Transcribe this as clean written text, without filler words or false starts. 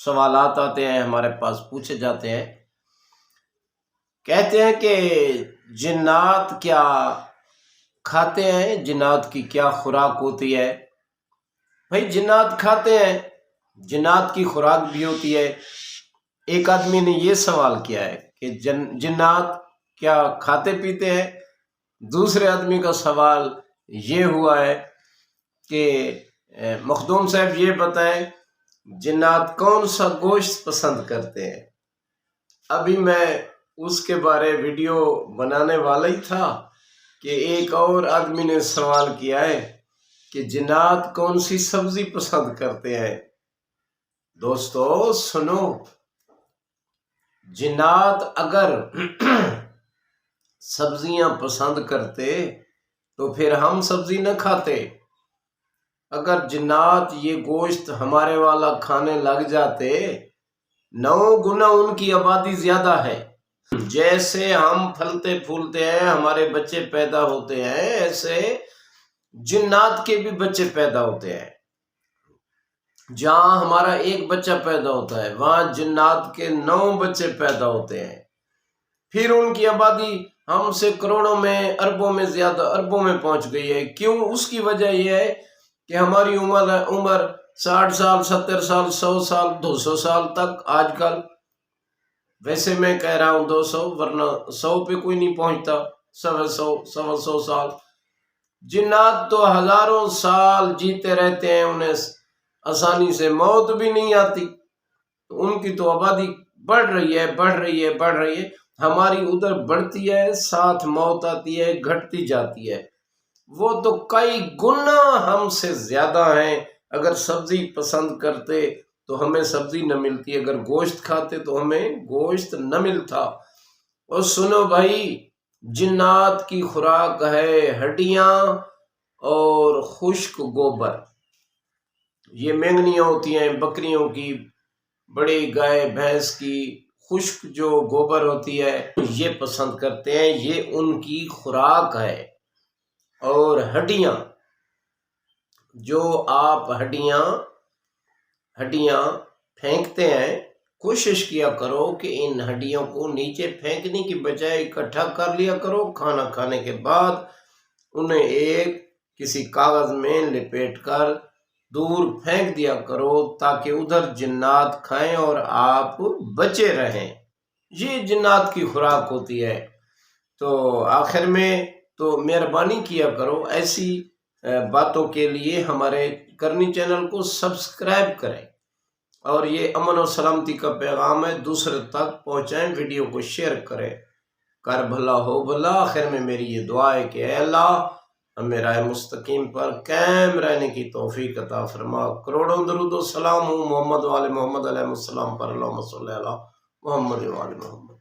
سوالات آتے ہیں ہمارے پاس، پوچھے جاتے ہیں، کہتے ہیں کہ جنات کیا کھاتے ہیں، جنات کی کیا خوراک ہوتی ہے؟ بھائی جنات کھاتے ہیں، جنات کی خوراک بھی ہوتی ہے۔ ایک آدمی نے یہ سوال کیا ہے کہ جنات کیا کھاتے پیتے ہیں؟ دوسرے آدمی کا سوال یہ ہوا ہے کہ مخدوم صاحب یہ بتائیں جنات کون سا گوشت پسند کرتے ہیں؟ ابھی میں اس کے بارے ویڈیو بنانے والا ہی تھا کہ ایک اور آدمی نے سوال کیا ہے کہ جنات کون سی سبزی پسند کرتے ہیں۔ دوستو سنو، جنات اگر سبزیاں پسند کرتے تو پھر ہم سبزی نہ کھاتے۔ اگر جنات یہ گوشت ہمارے والا کھانے لگ جاتے، 9 گنا ان کی آبادی زیادہ ہے۔ جیسے ہم پھلتے پھولتے ہیں، ہمارے بچے پیدا ہوتے ہیں، ایسے جنات کے بھی بچے پیدا ہوتے ہیں۔ جہاں ہمارا ایک بچہ پیدا ہوتا ہے وہاں جنات کے 9 بچے پیدا ہوتے ہیں۔ پھر ان کی آبادی ہم سے کروڑوں میں، اربوں میں زیادہ، اربوں میں پہنچ گئی ہے۔ کیوں؟ اس کی وجہ یہ ہے کہ ہماری عمر 60 سال، 70 سال، 100 سال، 200 سال تک آج کل، ویسے میں کہہ رہا ہوں 200، ورنہ 100 پہ کوئی نہیں پہنچتا، 100 سال۔ جنات تو ہزاروں سال جیتے رہتے ہیں، انہیں آسانی سے موت بھی نہیں آتی۔ ان کی تو آبادی بڑھ رہی ہے، بڑھ رہی ہے، بڑھ رہی ہے۔ ہماری ادھر بڑھتی ہے، ساتھ موت آتی ہے، گھٹتی جاتی ہے۔ وہ تو کئی گنا ہم سے زیادہ ہیں۔ اگر سبزی پسند کرتے تو ہمیں سبزی نہ ملتی، اگر گوشت کھاتے تو ہمیں گوشت نہ ملتا۔ اور سنو بھائی، جنات کی خوراک ہے ہڈیاں اور خشک گوبر۔ یہ مینگنیاں ہوتی ہیں بکریوں کی، بڑی گائے بھینس کی، خشک جو گوبر ہوتی ہے یہ پسند کرتے ہیں، یہ ان کی خوراک ہے۔ اور ہڈیاں، جو آپ ہڈیاں پھینکتے ہیں، کوشش کیا کرو کہ ان ہڈیوں کو نیچے پھینکنے کی بجائے اکٹھا کر لیا کرو۔ کھانا کھانے کے بعد انہیں ایک کسی کاغذ میں لپیٹ کر دور پھینک دیا کرو تاکہ ادھر جنات کھائیں اور آپ بچے رہیں۔ یہ جنات کی خوراک ہوتی ہے۔ تو آخر میں تو مہربانی کیا کرو، ایسی باتوں کے لیے ہمارے کرنی چینل کو سبسکرائب کریں، اور یہ امن و سلامتی کا پیغام ہے، دوسرے تک پہنچائیں، ویڈیو کو شیئر کریں۔ کر بھلا ہو بھلا۔ آخر میں میری یہ دعا ہے کہ اے اللہ ہمیں راہ مستقیم پر قائم رہنے کی توفیق عطا فرما۔ کروڑوں درود و سلام ہوں محمد وآل محمد علیہ السلام پر، اللہم صلی علی محمد وآل محمد۔